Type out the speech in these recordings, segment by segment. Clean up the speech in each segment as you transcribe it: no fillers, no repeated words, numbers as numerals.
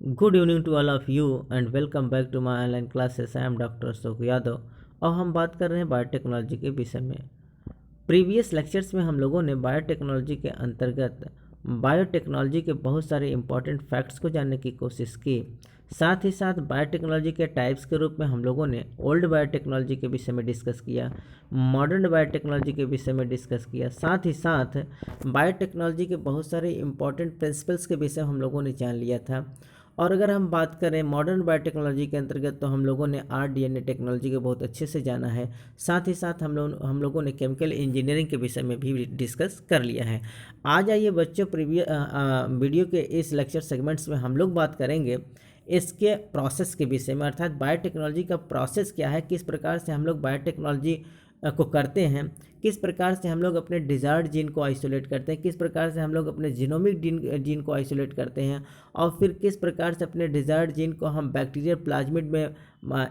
Good evening to all of you and welcome back to my online classes. I am doctor Ashok Yadav और हम बात कर रहे हैं बायोटेक्नोलॉजी के विषय में। प्रीवियस लेक्चर्स में हम लोगों ने बायोटेक्नोलॉजी के अंतर्गत बायोटेक्नोलॉजी के बहुत सारे इंपॉर्टेंट फैक्ट्स को जानने की कोशिश की। साथ ही साथ बायोटेक्नोलॉजी के टाइप्स के रूप में हम लोगों ने ओल्ड बायोटेक्नोलॉजी के विषय में डिस्कस किया, मॉडर्न बायोटेक्नोलॉजी के विषय में डिस्कस किया। साथ ही साथ बायोटेक्नोलॉजी के बहुत सारे इंपॉर्टेंट प्रिंसिपल्स के विषय हम लोगों ने जान लिया था। और अगर हम बात करें मॉडर्न बायोटेक्नोलॉजी के अंतर्गत तो हम लोगों ने आरडीएनए टेक्नोलॉजी को बहुत अच्छे से जाना है। साथ ही साथ हम लोगों ने केमिकल इंजीनियरिंग के विषय में भी डिस्कस कर लिया है। आज आइए बच्चों, वीडियो के इस लेक्चर सेगमेंट्स में हम लोग बात करेंगे इसके प्रोसेस के विषय में, अर्थात बायोटेक्नोलॉजी का प्रोसेस क्या है, किस प्रकार से हम लोग बायोटेक्नोलॉजी को करते हैं, किस प्रकार से हम लोग अपने डिजायर्ड जीन को आइसोलेट करते हैं, किस प्रकार से हम लोग अपने जीनोमिक जीन को आइसोलेट करते हैं, और फिर किस प्रकार से अपने डिजायर्ड जीन को हम बैक्टीरियल प्लाज्मिड में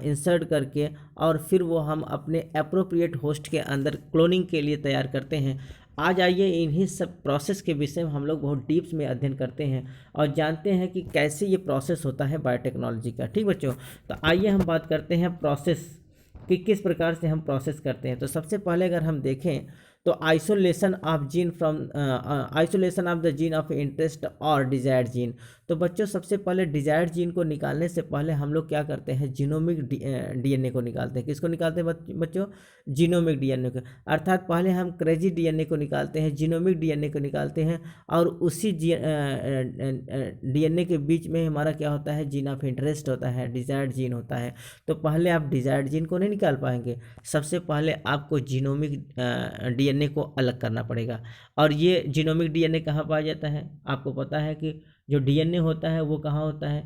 इंसर्ट करके और फिर वो हम अपने अप्रोप्रिएट होस्ट के अंदर क्लोनिंग के लिए तैयार करते हैं। आज आइए इन्हीं सब प्रोसेस के विषय में हम लोग बहुत डीप्स में अध्ययन करते हैं और जानते हैं कि कैसे ये प्रोसेस होता है बायोटेक्नोलॉजी का। ठीक बच्चों, तो आइए हम बात करते हैं प्रोसेस कि किस प्रकार से हम प्रोसेस करते हैं। तो सबसे पहले अगर हम देखें तो isolation of gene from isolation of the gene of interest और डिजायर्ड जीन। तो बच्चों सबसे पहले डिजायर्ड जीन को निकालने से पहले हम लोग क्या करते हैं, जीनोमिक डीएनए को निकालते हैं। किसको निकालते हैं बच्चों? जीनोमिक डीएनए को। अर्थात पहले हम क्रेजी डीएनए को निकालते हैं, जीनोमिक डीएनए को निकालते हैं और उसी डीएनए के बीच में हमारा क्या होता है, जीन ऑफ इंटरेस्ट होता है, डिजायर्ड जीन होता है। तो पहले आप डिजायर्ड जीन को नहीं निकाल पाएंगे, सबसे पहले आपको जीनोमिक डीएनए को अलग करना पड़ेगा। और ये जीनोमिक डीएनए कहाँ पाया जाता है? आपको पता है कि जो डीएनए होता है वो कहाँ होता है?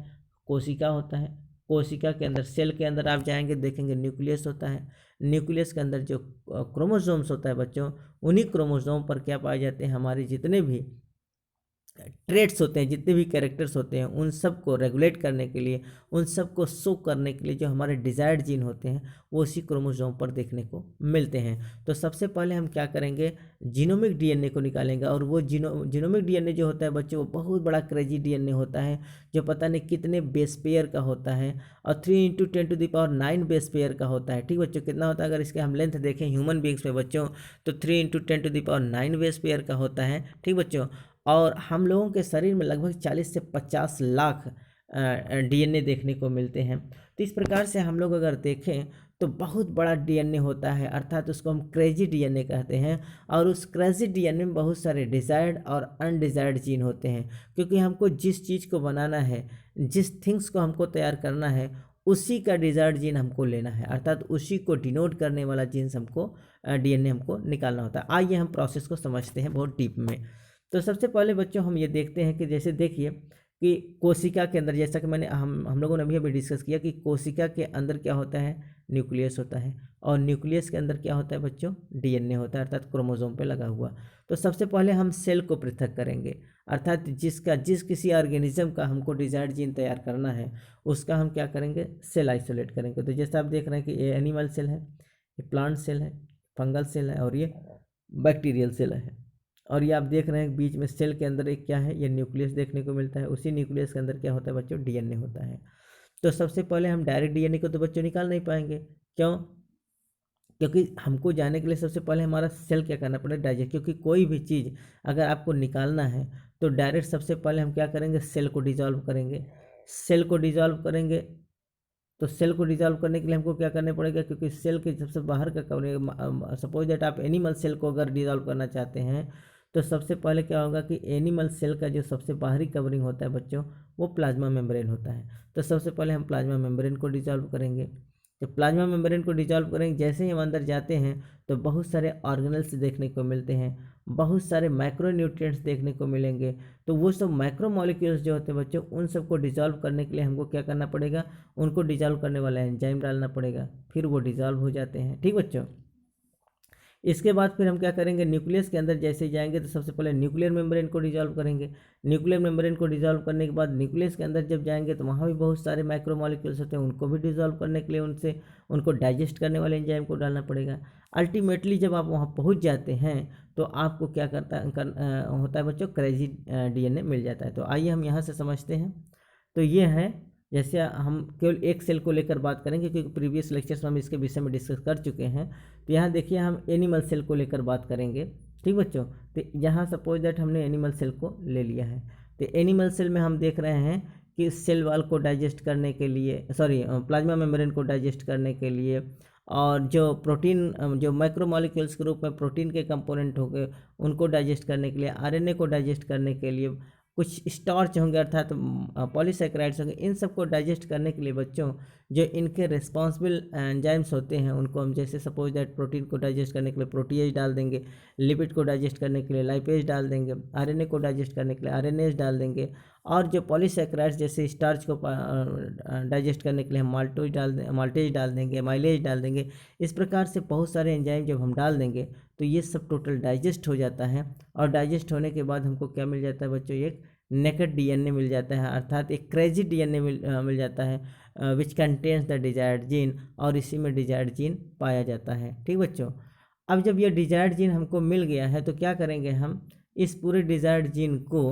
कोशिका होता है। कोशिका के अंदर, सेल के अंदर आप जाएंगे देखेंगे न्यूक्लियस होता है। न्यूक्लियस के अंदर जो क्रोमोसोम्स होता है बच्चों, उन्हीं क्रोमोसोम पर क्या पाए जाते हैं, हमारे जितने भी ट्रेट्स होते हैं, जितने भी कैरेक्टर्स होते हैं, उन सब को रेगुलेट करने के लिए, उन सब को शो करने के लिए जो हमारे डिजायर्ड जीन होते हैं वो उसी क्रोमोसोम पर देखने को मिलते हैं। तो सबसे पहले हम क्या करेंगे, जीनोमिक डीएनए को निकालेंगे। और वो जीनोमिक डीएनए जो होता है बच्चों, वो बहुत बड़ा क्रेजी डीएनए होता है जो पता नहीं कितने बेस पेयर का होता है और 3 × 10⁹ बेस पेयर का होता है। ठीक बच्चों, कितना होता है अगर इसके हम लेंथ देखें ह्यूमन बींग्स में बच्चों, तो 3 × 10⁹ बेस पेयर का होता है। ठीक बच्चों, और हम लोगों के शरीर में लगभग 40 से 50 लाख डीएनए देखने को मिलते हैं। तो इस प्रकार से हम लोग अगर देखें तो बहुत बड़ा डीएनए होता है, अर्थात उसको हम क्रेजी डीएनए कहते हैं। और उस क्रेजी डीएनए में बहुत सारे डिजायर्ड और अनडिजायर्ड जीन होते हैं, क्योंकि हमको जिस चीज़ को बनाना है, जिस थिंग्स को हमको तैयार करना है, उसी का डिजायर्ड जीन हमको लेना है, अर्थात उसी को डिनोट करने वाला जीन्स हमको डीएनए हमको निकालना होता है। आइए हम प्रोसेस को समझते हैं बहुत डीप में। तो सबसे पहले बच्चों हम ये देखते हैं कि जैसे देखिए कि कोशिका के अंदर, जैसा कि मैंने हम लोगों ने अभी डिस्कस किया कि कोशिका के अंदर क्या होता है, न्यूक्लियस होता है। और न्यूक्लियस के अंदर क्या होता है बच्चों, डीएनए होता है, अर्थात क्रोमोसोम पे लगा हुआ। तो सबसे पहले हम सेल को पृथक करेंगे, अर्थात जिस किसी ऑर्गेनिज्म का हमको डिजायर्ड जीन तैयार करना है उसका हम क्या करेंगे, सेल आइसोलेट करेंगे। तो जैसे आप देख रहे हैं कि ये एनिमल सेल है, ये प्लांट सेल है, फंगल सेल है और ये बैक्टीरियल सेल है। और ये आप देख रहे हैं बीच में सेल के अंदर एक क्या है, ये न्यूक्लियस देखने को मिलता है। उसी न्यूक्लियस के अंदर क्या होता है बच्चों, डीएनए होता है। तो सबसे पहले हम डायरेक्ट डीएनए को तो बच्चों निकाल नहीं पाएंगे। क्यों? क्योंकि हमको जाने के लिए सबसे पहले हमारा सेल क्या करना पड़ेगा, डाइजेस्ट। क्योंकि कोई भी चीज़ अगर आपको निकालना है तो डायरेक्ट सबसे पहले हम क्या करेंगे, सेल को डिजॉल्व करेंगे। सेल को डिजॉल्व करेंगे तो सेल को डिजॉल्व करने के लिए हमको क्या करना पड़ेगा, क्योंकि सेल के सबसे बाहर का कवरिंग, सपोज दैट आप एनिमल सेल को अगर डिजॉल्व करना चाहते हैं तो सबसे पहले क्या होगा कि एनिमल सेल का जो सबसे बाहरी कवरिंग होता है बच्चों, वो प्लाज्मा मेम्ब्रेन होता है। तो सबसे पहले हम प्लाज्मा मेम्ब्रेन को डिजॉल्व करेंगे। जब प्लाज्मा मेम्ब्रेन को डिजॉल्व करेंगे, जैसे ही हम अंदर जाते हैं तो बहुत सारे ऑर्गेनल्स देखने को मिलते हैं, बहुत सारे माइक्रो न्यूट्रिएंट्स देखने को मिलेंगे। तो वो सब माइक्रो मॉलिक्यूल्स जो होते हैं बच्चों, उन सबको डिजॉल्व करने के लिए हमको क्या करना पड़ेगा, उनको डिजॉल्व करने वाला एंजाइम डालना पड़ेगा, फिर वो डिजॉल्व हो जाते हैं। ठीक बच्चों, इसके बाद फिर हम क्या करेंगे, न्यूक्लियस के अंदर जैसे ही जाएंगे तो सबसे पहले न्यूक्लियर मेम्ब्रेन को डिजॉल्व करेंगे। न्यूक्लियर मेम्ब्रेन को डिजॉल्व करने के बाद न्यूक्लियस के अंदर जब जाएंगे तो वहाँ भी बहुत सारे माइक्रो मॉलिक्यूल्स होते हैं, उनको भी डिजॉल्व करने के लिए उनको डाइजेस्ट करने वाले एंजाइम को डालना पड़ेगा। अल्टीमेटली जब आप वहाँ पहुँच जाते हैं तो आपको क्या होता है बच्चों, क्रेजी डीएनए मिल जाता है। तो आइए हम यहाँ से समझते हैं। तो ये है, जैसे हम केवल एक सेल को लेकर बात करेंगे क्योंकि प्रीवियस लेक्चर्स में हम इसके विषय में डिस्कस कर चुके हैं। तो यहाँ देखिए हम एनिमल सेल को लेकर बात करेंगे, ठीक बच्चों। तो यहाँ सपोज दैट हमने एनिमल सेल को ले लिया है, तो एनिमल सेल में हम देख रहे हैं कि सेल वॉल को डाइजेस्ट करने के लिए, प्लाज्मा मेम्ब्रेन को डाइजेस्ट करने के लिए, और जो प्रोटीन, जो माइक्रोमॉलिक्यूल्स के रूप में प्रोटीन के कंपोनेंट हो गए उनको डाइजेस्ट करने के लिए, आरएनए को डाइजेस्ट करने के लिए, कुछ स्टार्च होंगे अर्थात पॉलीसैकेराइड्स होंगे, इन सबको डाइजेस्ट करने के लिए बच्चों जो इनके रिस्पॉन्सिबल एंजाइम्स होते हैं उनको हम, जैसे सपोज दैट प्रोटीन को डाइजेस्ट करने के लिए प्रोटीएज डाल देंगे, लिपिड को डाइजेस्ट करने के लिए लाइपेज डाल देंगे, आरएनए को डाइजेस्ट करने के लिए आरएनएज डाल देंगे, और जो पॉलीसैकेराइड्स जैसे स्टार्च को डाइजेस्ट करने के लिए हम माल्टेज डाल देंगे, माइलेज डाल देंगे। इस प्रकार से बहुत सारे एंजाइम जब हम डाल देंगे तो ये सब टोटल डाइजेस्ट हो जाता है, और डाइजेस्ट होने के बाद हमको क्या मिल जाता है बच्चों, एक नेकेड डीएनए मिल जाता है, अर्थात एक क्रेजी डीएनए मिल जाता है, which contains the desired gene, और इसी में डिजायर्ड जीन पाया जाता है, ठीक बच्चों। अब जब ये डिजायर्ड जीन हमको मिल गया है तो क्या करेंगे, हम इस पूरे डिजायर्ड जीन को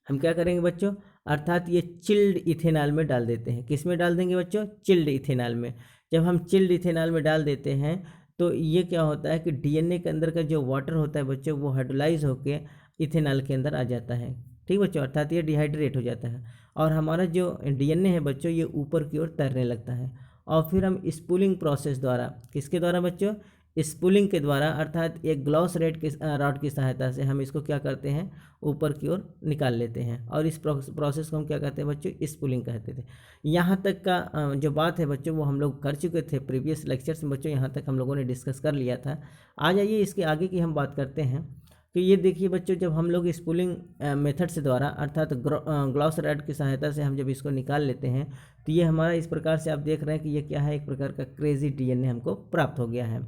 हम क्या करेंगे बच्चों, अर्थात ये चिल्ड इथेनॉल में डाल देते हैं। किस में डाल देंगे बच्चों, चिल्ड इथेनॉल में। जब हम चिल्ड इथेनॉल में डाल देते हैं तो ये क्या होता है कि डीएनए के अंदर का जो वाटर होता है बच्चों वो हाइड्रोलाइज होकर इथेनॉल के अंदर आ जाता है, ठीक बच्चों, अर्थात ये डिहाइड्रेट हो जाता है, और हमारा जो डीएनए है बच्चों ये ऊपर की ओर तैरने लगता है। और फिर हम स्पूलिंग प्रोसेस द्वारा, किसके द्वारा बच्चों, स्पूलिंग के द्वारा, अर्थात एक ग्लॉस रॉड की सहायता से हम इसको क्या करते हैं, ऊपर की ओर निकाल लेते हैं, और इस प्रोसेस को हम क्या कहते हैं बच्चों, स्पूलिंग कहते थे। यहाँ तक का जो बात है बच्चों वो हम लोग कर चुके थे प्रीवियस लेक्चर्स में बच्चों, यहाँ तक हम लोगों ने डिस्कस कर लिया था। आ जाइए इसके आगे की हम बात करते हैं। कि ये देखिए बच्चों, जब हम लोग स्पूलिंग मेथड से द्वारा, अर्थात ग्लॉस रॉड की सहायता से हम जब इसको निकाल लेते हैं तो ये हमारा इस प्रकार से आप देख रहे हैं कि ये क्या है, एक प्रकार का क्रेजी डीएनए हमको प्राप्त हो गया है।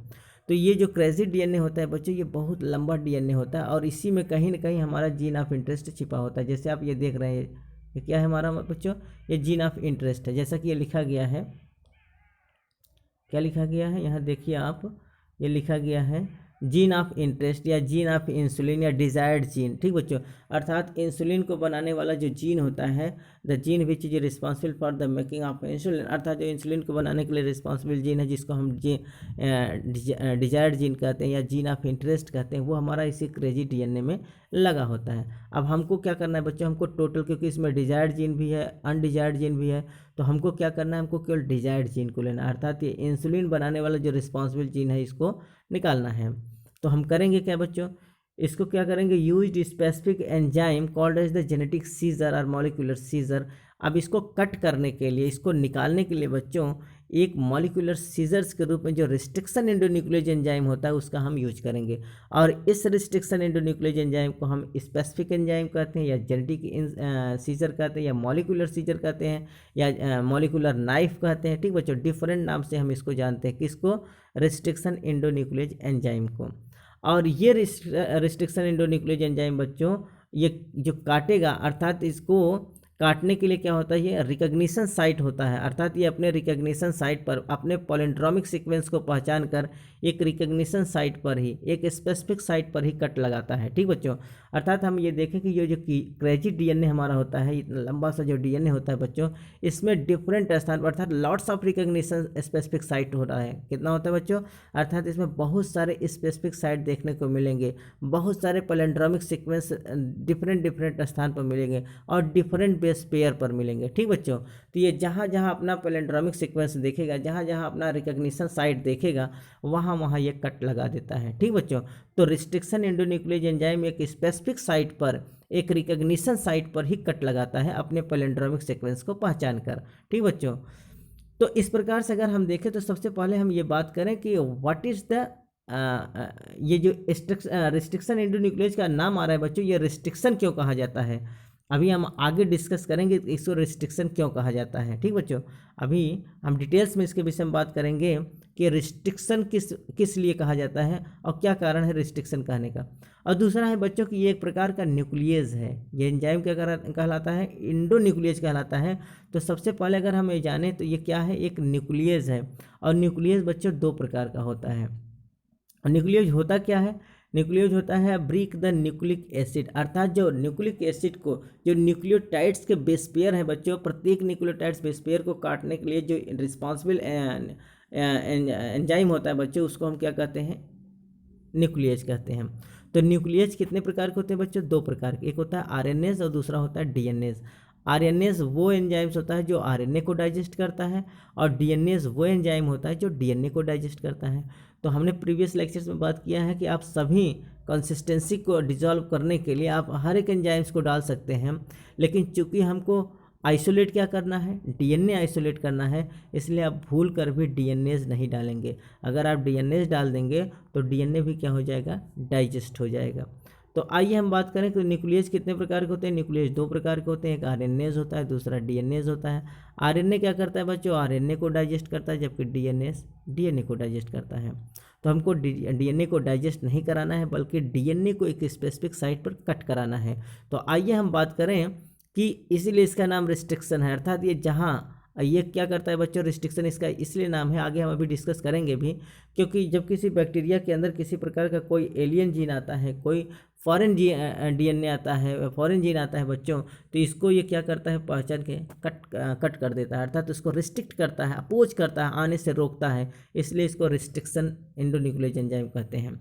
तो ये जो क्रेजी डीएनए होता है बच्चों ये बहुत लंबा डीएनए होता है, और इसी में कहीं ना कहीं हमारा जीन ऑफ इंटरेस्ट छिपा होता है। जैसे आप ये देख रहे हैं, ये क्या है हमारा बच्चों, ये जीन ऑफ इंटरेस्ट है, जैसा कि ये लिखा गया है। क्या लिखा गया है यहाँ देखिए आप, ये लिखा गया है जीन ऑफ इंटरेस्ट या जीन ऑफ इंसुलिन या डिजायर्ड जीन, ठीक बच्चों, अर्थात इंसुलिन को बनाने वाला जो जीन होता है, the gene which is responsible for the making of insulin, अर्थात जो इंसुलिन को बनाने के लिए रिस्पॉन्सिबल जीन है जिसको हम डिजायर्ड जीन कहते हैं या जीन ऑफ इंटरेस्ट कहते हैं, वो हमारा इसी क्रेजी डीएनए में लगा होता है। अब हमको क्या करना है बच्चों, हमको टोटल, क्योंकि इसमें डिजायर्ड जीन भी है अनडिजायर्ड जीन भी है, तो हमको क्या करना है, हमको केवल डिजायर्ड जीन को लेना है, अर्थात ये इंसुलिन बनाने वाला जो रिस्पॉन्सिबल जीन है इसको निकालना है। तो हम करेंगे क्या बच्चों, इसको क्या करेंगे, used specific enzyme called as the genetic scissor और मॉलिक्यूलर सीजर। अब इसको कट करने के लिए, इसको निकालने के लिए बच्चों एक मॉलिक्यूलर सीजर्स के रूप में जो रिस्ट्रिक्शन एंडोन्यूक्लियोज एंजाइम होता है उसका हम यूज करेंगे, और इस रिस्ट्रिक्शन एंडोन्यूक्लियोज एंजाइम को हम स्पेसिफिक एंजाइम कहते हैं या जेनेटिक सीजर कहते हैं या मॉलिक्यूलर सीजर कहते हैं या मॉलिक्यूलर नाइफ कहते हैं, ठीक बच्चों, डिफरेंट नाम से हम इसको जानते हैं, किसको, रिस्ट्रिक्शन एंडोन्यूक्लियोज एंजाइम को। और ये रिस्ट्रिक्शन एंडोन्यूक्लियोज एंजाइम बच्चों ये जो काटेगा, अर्थात इसको काटने के लिए क्या होता है, ये रिकग्निशन साइट होता है, अर्थात ये अपने रिकग्निशन साइट पर अपने पॉलिंड्रोमिक सीक्वेंस को पहचान कर एक रिकग्निशन साइट पर ही, एक स्पेसिफिक साइट पर ही कट लगाता है, ठीक बच्चों। अर्थात हम ये देखें कि ये जो क्रेजी डीएनए हमारा होता है, इतना लंबा सा जो डीएनए होता है बच्चों, इसमें डिफरेंट स्थान पर अर्थात lots of recognition specific site हो रहा है। कितना होता है बच्चों, अर्थात इसमें बहुत सारे स्पेसिफिक साइट देखने को मिलेंगे, बहुत सारे पॉलिंड्रोमिक सीक्वेंस डिफरेंट स्थान पर मिलेंगे और डिफरेंट बेस पेयर पर मिलेंगे, ठीक बच्चों। तो ये जहाँ जहाँ अपना पैलेंड्रोमिक सीक्वेंस देखेगा, जहाँ जहाँ अपना रिकग्निशन साइट देखेगा, वहाँ वहाँ ये कट लगा देता है, ठीक बच्चों। तो रिस्ट्रिक्शन एंडोन्यूक्लियोज एंजाइम एक स्पेसिफिक साइट पर, एक रिकग्निशन साइट पर ही कट लगाता है अपने पैलेंड्रोमिक सीक्वेंस को पहचान कर, ठीक बच्चों। तो इस प्रकार से अगर हम देखें तो सबसे पहले हम ये बात करें कि व्हाट इज़ द ये जो रिस्ट्रिक्शन एंडोन्यूक्लियोज का नाम आ रहा है बच्चों, ये रिस्ट्रिक्शन क्यों कहा जाता है, अभी हम आगे डिस्कस करेंगे इसको रिस्ट्रिक्शन क्यों कहा जाता है, ठीक बच्चों। अभी हम डिटेल्स में इसके विषय में बात करेंगे कि रिस्ट्रिक्शन किस लिए कहा जाता है और क्या कारण है रिस्ट्रिक्शन कहने का। और दूसरा है बच्चों कि ये एक प्रकार का न्यूक्लियस है, ये एंजाइम क्या कहलाता है, इंडोन्यूक्लियस कहलाता है। तो सबसे पहले अगर हम ये जानें तो ये क्या है, एक न्यूक्लियस है। और न्यूक्लियस बच्चों दो प्रकार का होता है। न्यूक्लियस होता क्या है, न्यूक्लियोज होता है ब्रेक द न्यूक्लिक एसिड, अर्थात जो न्यूक्लिक एसिड को, जो न्यूक्लियोटाइड्स के बेस पेयर हैं बच्चों, प्रत्येक न्यूक्लियोटाइड्स बेस पेयर को काटने के लिए जो रिस्पॉन्सिबल एंजाइम होता है बच्चों, उसको हम क्या कहते हैं, न्यूक्लियस कहते हैं। तो न्यूक्लियस कितने प्रकार के होते हैं बच्चों, दो प्रकार के, एक होता है आरएनएस और दूसरा होता है डीएनएस। आरएनएस वो एंजाइम्स होता है जो आरएनए को डाइजेस्ट करता है, और डीएनएस वो एंजाइम होता है जो डीएनए को डाइजेस्ट करता है। तो हमने प्रीवियस लेक्चर्स में बात किया है कि आप सभी कंसिस्टेंसी को डिसॉल्व करने के लिए आप हर एक एंजाइम्स को डाल सकते हैं, लेकिन चूंकि हमको आइसोलेट क्या करना है, डीएनए आइसोलेट करना है, इसलिए आप भूल कर भी डीएनएज नहीं डालेंगे। अगर आप डीएनएज डाल देंगे तो डीएनए भी क्या हो जाएगा, डाइजेस्ट हो जाएगा। तो आइए हम बात करें कि न्यूक्लियस कितने प्रकार के होते हैं। न्यूक्लियस दो प्रकार के होते हैं, एक आरएनएज होता है, दूसरा डीएनएज होता है। आरएनए क्या करता है बच्चों, आरएनए को डाइजेस्ट करता है, जबकि डीएनए को डाइजेस्ट करता है। तो हमको डीएनए को डाइजेस्ट नहीं कराना है, बल्कि डीएनए को एक स्पेसिफिक साइट पर कट कराना है। तो आइए हम बात करें कि इसीलिए इसका नाम रिस्ट्रिक्शन है, अर्थात ये जहाँ ये क्या करता है बच्चों, रिस्ट्रिक्शन इसका इसलिए नाम है, आगे हम अभी डिस्कस करेंगे भी, क्योंकि जब किसी बैक्टीरिया के अंदर किसी प्रकार का कोई एलियन जीन आता है, कोई फॉरेन डीएनए आता है, फॉरेन जीन आता है बच्चों, तो इसको ये क्या करता है, पहचान के कट कर देता है, अर्थात उसको रिस्ट्रिक्ट करता है, अपोज करता है, आने से रोकता है, इसलिए इसको रिस्ट्रिक्शन एंडोन्यूक्लियस एंजाइम कहते हैं।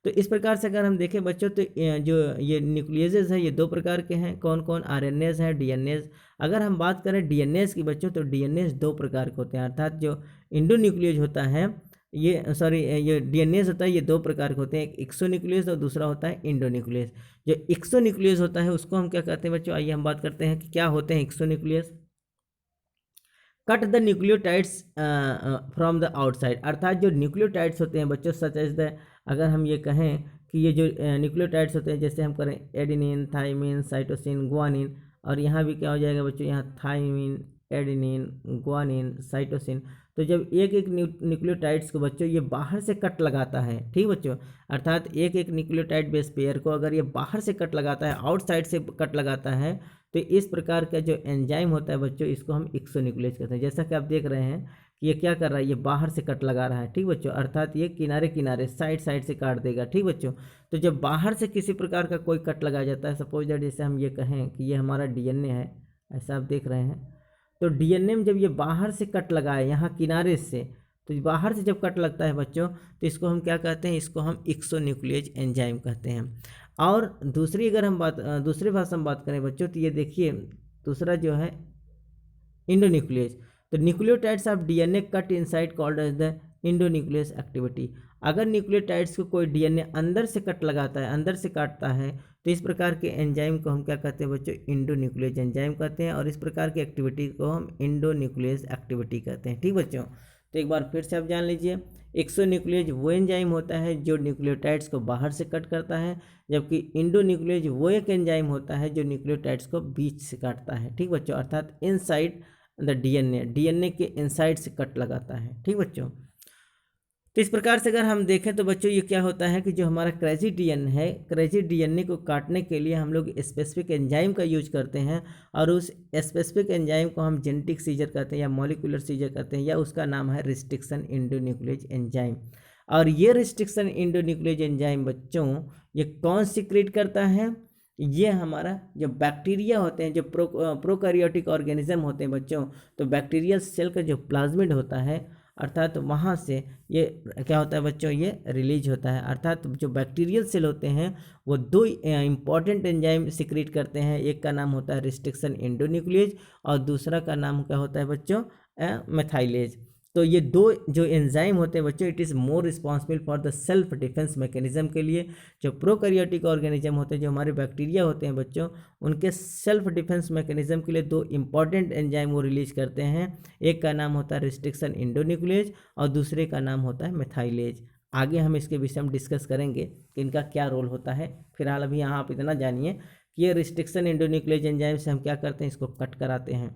तो इस प्रकार से अगर हम देखें बच्चों, तो जो ये न्यूक्लियसेस है ये दो प्रकार के हैं, कौन कौन, आरएनएस है, डीएनएस। अगर हम बात करें डीएनएस की बच्चों, तो डीएनएस दो प्रकार के होते हैं, अर्थात जो इंडोन्यूक्लियस होता है ये डीएनएस होता है, ये दो प्रकार के होते हैं, एक एक्सोन्यूक्लियस और दूसरा होता है इंडोन्यूक्लियस। जो एक्सोन्यूक्लियस होता है उसको हम क्या कहते हैं बच्चों, आइए हम बात करते हैं कि क्या होते हैं exonuclease. Cut the nucleotides from the outside, अर्थात जो न्यूक्लियोटाइड्स होते हैं बच्चों, सच एज द, अगर हम ये कहें कि ये जो न्यूक्लियोटाइड्स होते हैं, जैसे हम करें एडेनिन, थाइमिन, साइटोसिन, गुआनिन, और यहाँ भी क्या हो जाएगा बच्चों, यहाँ थाइमिन, एडेनिन, गुआनिन, साइटोसिन। तो जब एक एक न्यूक्लियोटाइड्स को बच्चों ये बाहर से कट लगाता है, ठीक बच्चों, अर्थात एक एक न्यूक्लियोटाइड बेस पेयर को अगर ये बाहर से कट लगाता है, आउटसाइड से कट लगाता है, तो इस प्रकार का जो एंजाइम होता है बच्चों, इसको हम एक्सोन्यूक्लियस कहते हैं। जैसा कि आप देख रहे हैं कि ये क्या कर रहा है, ये बाहर से कट लगा रहा है, ठीक बच्चों, अर्थात ये किनारे किनारे साइड से काट देगा, ठीक बच्चों। तो जब बाहर से किसी प्रकार का कोई कट लगाया जाता है, सपोज दैट जैसे हम ये कहें कि ये हमारा डीएनए है, ऐसा आप देख रहे हैं, तो डीएनए में जब ये बाहर से कट लगाए यहाँ किनारे से, तो बाहर से जब कट लगता है बच्चों, तो इसको हम क्या कहते हैं, इसको हम एक्सोन्यूक्लियस एंजाइम कहते हैं। और दूसरी अगर हम दूसरी भाषा में बात करें बच्चों, तो ये देखिए दूसरा जो है इंडोन्यूक्लियस। तो nucleotides of DNA cut inside called as the endonuclease activity. अगर न्यूक्लियोटाइड्स को कोई डीएनए अंदर से कट लगाता है, अंदर से काटता है, तो इस प्रकार के एंजाइम को हम क्या कहते हैं बच्चों, इंडोन्यूक्लियस एंजाइम कहते हैं, और इस प्रकार की एक्टिविटी को हम इंडोन्यूक्लियस एक्टिविटी कहते हैं, ठीक बच्चों। तो एक बार फिर से आप जान लीजिए, एक्सोन्यूक्लियस वो एंजाइम होता है जो न्यूक्लियोटाइड्स को बाहर से कट करता है, जबकि इंडोन्यूक्लियस वो एक एंजाइम होता है जो न्यूक्लियोटाइड्स को बीच से काटता है, ठीक बच्चों, अर्थात इनसाइड द डीएनए के इनसाइड से कट लगाता है, ठीक बच्चों। तो इस प्रकार से अगर हम देखें तो बच्चों ये क्या होता है कि जो हमारा क्रेजी डीएनए है, क्रेजी डीएनए को काटने के लिए हम लोग स्पेसिफिक एंजाइम का यूज करते हैं, और उस स्पेसिफिक एंजाइम को हम जेनेटिक सीजर कहते हैं या मॉलिक्यूलर सीजर कहते हैं, या उसका नाम है रिस्ट्रिक्शन एंडोन्यूक्लियस एंजाइम। और ये रिस्ट्रिक्शन एंडोन्यूक्लियस एंजाइम बच्चों ये कौन सीक्रेट करता है, ये हमारा जो बैक्टीरिया होते हैं, जो प्रोकैरियोटिक ऑर्गेनिज्म होते हैं बच्चों, तो बैक्टीरियल सेल का जो प्लाज्मिड होता है, अर्थात वहाँ से ये क्या होता है बच्चों, ये रिलीज होता है, अर्थात जो बैक्टीरियल सेल होते हैं वो दो इंपॉर्टेंट एंजाइम सिक्रीट करते हैं, एक का नाम होता है रिस्ट्रिक्शन एंडोन्यूक्लियस और दूसरा का नाम क्या होता है बच्चों, मेथाइलेज। तो ये दो जो एंजाइम होते हैं बच्चों, it is more responsible for the self defence mechanism के लिए। जो प्रोकैरियोटिक ऑर्गेनिज्म होते हैं, जो हमारे बैक्टीरिया होते हैं बच्चों, उनके सेल्फ डिफेंस मैकेनिज्म के लिए दो इंपॉर्टेंट एंजाइम वो रिलीज करते हैं, एक का नाम होता है रिस्ट्रिक्शन एंडोन्यूक्लियस और दूसरे का नाम होता है मेथाइलेज। आगे हम इसके विषय में डिस्कस करेंगे कि इनका क्या रोल होता है। फिलहाल अभी यहाँ आप इतना जानिए कि ये रिस्ट्रिक्शन एंडोन्यूक्लियस एंजाइम से हम क्या करते हैं, इसको कट कराते हैं।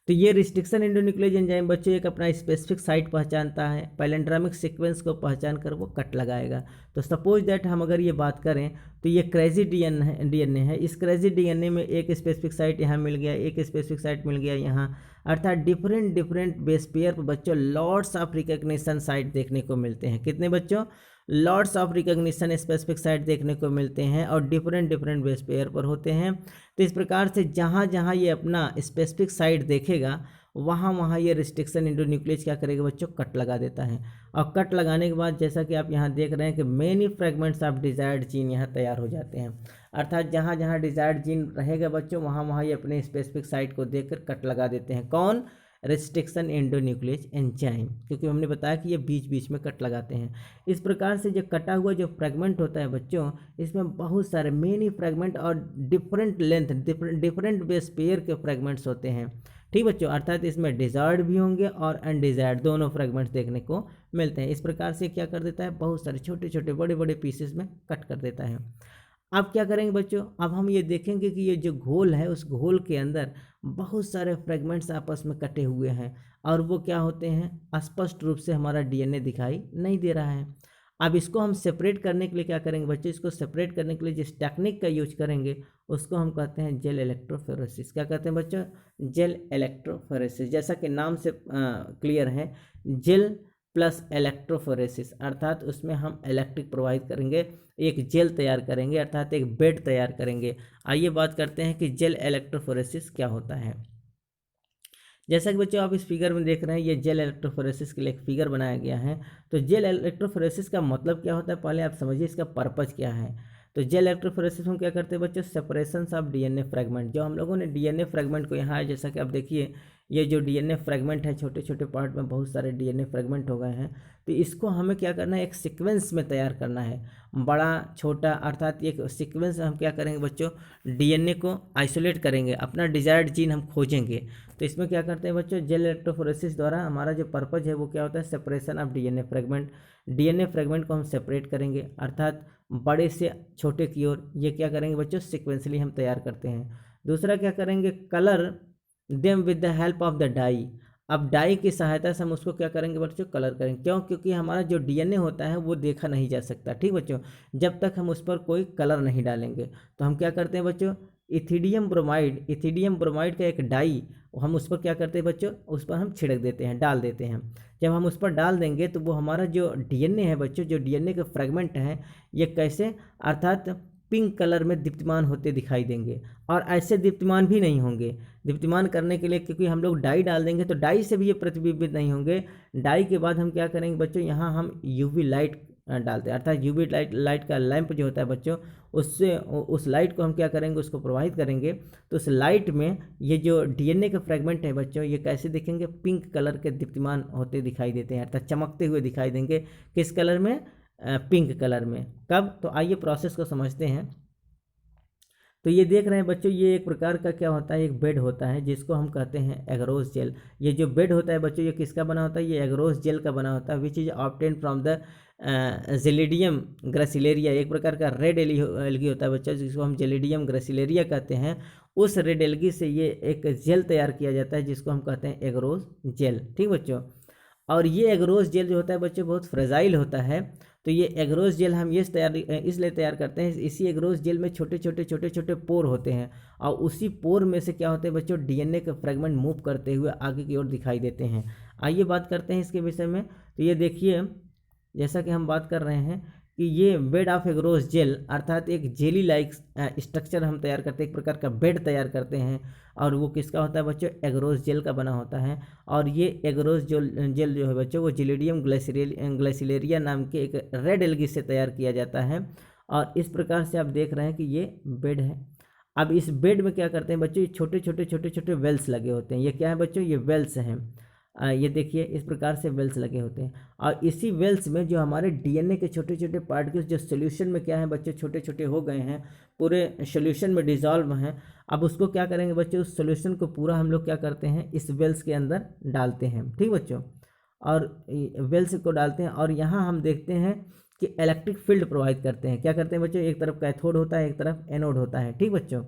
तो ये रिस्ट्रिक्शन एंडोन्यूक्लियस एंजाइम बच्चों एक अपना स्पेसिफिक साइट पहचानता है, पैलेंड्रामिक सीक्वेंस को पहचान कर वो कट लगाएगा। तो सपोज दैट हम अगर ये बात करें तो ये क्रेजी डीएनए है, इस क्रेजी डीएनए में एक स्पेसिफिक साइट यहाँ मिल गया, एक स्पेसिफिक साइट मिल गया यहाँ, अर्थात डिफरेंट बेस पेयर पर बच्चों लॉट्स ऑफ रिकग्निशन साइट देखने को मिलते हैं। कितने बच्चों, lots of recognition specific site देखने को मिलते हैं और डिफरेंट डिफरेंट बेस पेयर पर होते हैं। तो इस प्रकार से जहाँ जहाँ ये अपना स्पेसिफिक साइट देखेगा वहाँ वहाँ ये रिस्ट्रिक्शन एंडोन्यूक्लियस क्या करेगा बच्चों, कट लगा देता है। और कट लगाने के बाद जैसा कि आप यहाँ देख रहे हैं कि many fragments of desired gene यहाँ तैयार हो जाते हैं। अर्थात जहाँ जहाँ डिजायर्ड जीन रहेगा बच्चों वहाँ वहाँ ये अपने स्पेसिफिक साइट को देखकर कट लगा देते हैं। कौन? रिस्ट्रिक्शन एंडोन्यूक्लियस एंजाइम, क्योंकि हमने बताया कि ये बीच बीच में कट लगाते हैं। इस प्रकार से जो कटा हुआ जो फ्रेगमेंट होता है बच्चों, इसमें बहुत सारे मेनी फ्रेगमेंट और different length different base pair के फ्रेगमेंट्स होते हैं। ठीक बच्चों, अर्थात इसमें डिजायर्ड भी होंगे और अनडिजायर्ड दोनों फ्रेगमेंट्स देखने को मिलते हैं। इस प्रकार से क्या कर देता है, बहुत सारे छोटे छोटे बड़े बड़े पीसेस में कट कर देता है। अब क्या करेंगे बच्चों, अब हम ये देखेंगे कि ये जो घोल है उस घोल के अंदर बहुत सारे फ्रेगमेंट्स आपस में कटे हुए हैं और वो क्या होते हैं, स्पष्ट रूप से हमारा डीएनए दिखाई नहीं दे रहा है। अब इसको हम सेपरेट करने के लिए क्या करेंगे बच्चों, इसको सेपरेट करने के लिए जिस टेक्निक का यूज करेंगे उसको हम कहते हैं जेल इलेक्ट्रोफोरेसिस। क्या कहते हैं बच्चों, जेल इलेक्ट्रोफोरेसिस। जैसा कि नाम से क्लियर है, जेल प्लस इलेक्ट्रोफोरेसिस, अर्थात उसमें हम इलेक्ट्रिक प्रोवाइड करेंगे, एक जेल तैयार करेंगे अर्थात एक बेड तैयार करेंगे। आइए बात करते हैं कि जेल इलेक्ट्रोफोरेसिस क्या होता है। जैसा कि बच्चों आप इस फिगर में देख रहे हैं, ये जेल इलेक्ट्रोफोरेसिस के लिए एक फिगर बनाया गया है। तो जेल इलेक्ट्रोफोरेसिस का मतलब क्या होता है, पहले आप समझिए इसका पर्पज क्या है। तो जेल इलेक्ट्रोफोरेसिस में क्या करते हैं बच्चों, सेपरेशन ऑफ डीएनए फ्रेगमेंट। जो हम लोगों ने डीएनए फ्रेगमेंट को यहाँ है, जैसा कि आप देखिए ये जो डीएनए फ्रेगमेंट है, छोटे छोटे पार्ट में बहुत सारे डीएनए फ्रेगमेंट हो गए हैं। तो इसको हमें क्या करना है, एक सीक्वेंस में तैयार करना है, बड़ा छोटा, अर्थात एक सीक्वेंस हम क्या करेंगे बच्चों, डीएनए को आइसोलेट करेंगे, अपना डिजायर्ड जीन हम खोजेंगे। तो इसमें क्या करते हैं बच्चों, जेल इलेक्ट्रोफोरेसिस द्वारा हमारा जो पर्पज है वो क्या होता है, separation of DNA fragment. DNA fragment को हम सेपरेट करेंगे अर्थात बड़े से छोटे की ओर, ये क्या करेंगे बच्चों, सिक्वेंसली हम तैयार करते हैं। दूसरा क्या करेंगे, colour them with the help of the dye. अब डाई की सहायता से हम उसको क्या करेंगे बच्चों, कलर करेंगे। क्यों? क्योंकि हमारा जो डीएनए होता है वो देखा नहीं जा सकता, ठीक बच्चों, जब तक हम उस पर कोई कलर नहीं डालेंगे। तो हम क्या करते हैं बच्चों, इथिडियम ब्रोमाइड का एक डाई, हम उस पर क्या करते हैं बच्चों, उस पर हम छिड़क देते हैं, डाल देते हैं। जब हम उस पर डाल देंगे तो वो हमारा जो डीएनए है बच्चों, जो डीएनए के फ्रेगमेंट हैं, ये कैसे, अर्थात पिंक कलर में दीप्तिमान होते दिखाई देंगे। और ऐसे दीप्तिमान भी नहीं होंगे, दीप्तिमान करने के लिए क्योंकि हम लोग डाई डाल देंगे तो डाई से भी ये प्रतिबिंबित नहीं होंगे। डाई के बाद हम क्या करेंगे बच्चों, यहाँ हम यूवी लाइट डालते हैं, अर्थात यूवी लाइट का लैंप जो होता है बच्चों, उससे उस लाइट को हम क्या करेंगे, उसको प्रोवाइड करेंगे। तो उस लाइट में ये जो डीएनए के फ्रेगमेंट है बच्चों, ये कैसे दिखेंगे, पिंक कलर के दीप्तिमान होते दिखाई देते हैं, अर्थात चमकते हुए दिखाई देंगे। किस कलर में, पिंक कलर में। कब? तो आइए प्रोसेस को समझते हैं। तो ये देख रहे हैं बच्चों, ये एक प्रकार का क्या होता है, एक बेड होता है जिसको हम कहते हैं एगरोस जेल। ये जो बेड होता है बच्चों, ये किसका बना होता है, ये एगरोस जेल का बना होता है, which is obtain from the gelidium gracilaria. एक प्रकार का रेड एल्गी होता है बच्चों, जिसको हम जेलिडियम ग्रेसिलेरिया कहते हैं। उस रेड एल्गी से ये एक जेल तैयार किया जाता है जिसको हम कहते हैं एगरोस जेल, ठीक बच्चों। और ये एगरोस जेल जो होता है बच्चों बहुत फ्रेजाइल होता है। तो ये एगरोस जेल हम ये इसलिए तैयार करते हैं, इसी एगरोस जेल में छोटे छोटे पोर होते हैं और उसी पोर में से क्या होते हैं बच्चों, डीएनए के फ्रेगमेंट मूव करते हुए आगे की ओर दिखाई देते हैं। आइए बात करते हैं इसके विषय में। तो ये देखिए, जैसा कि हम बात कर रहे हैं कि ये बेड ऑफ एगरोस जेल, अर्थात एक जेली लाइक स्ट्रक्चर हम तैयार करते हैं, एक प्रकार का बेड तैयार करते हैं। और वो किसका होता है बच्चों, एगरोस जेल का बना होता है। और ये एगरोस जेल जो है बच्चों, वो जेलिडियम ग्लाइसिलेरिया नाम के एक रेड एल्गी से तैयार किया जाता है। और इस प्रकार से आप देख रहे हैं कि ये बेड है। अब इस बेड में क्या करते हैं बच्चों, ये छोटे छोटे वेल्स लगे होते हैं। ये क्या है बच्चों, ये वेल्स हैं। ये देखिए इस प्रकार से वेल्स लगे होते हैं। और इसी वेल्स में जो हमारे डीएनए के छोटे छोटे पार्टिकल्स जो सोल्यूशन में क्या है बच्चों, छोटे छोटे हो गए हैं, पूरे सोल्यूशन में डिजॉल्व हैं। अब उसको क्या करेंगे बच्चों, उस सोल्यूशन को पूरा हम लोग क्या करते हैं, इस वेल्स के अंदर डालते हैं, ठीक बच्चों। और वेल्स को डालते हैं और यहाँ हम देखते हैं कि इलेक्ट्रिक फील्ड प्रोवाइड करते हैं। क्या करते हैं बच्चों, एक तरफ कैथोड होता है, एक तरफ एनोड होता है, ठीक बच्चों।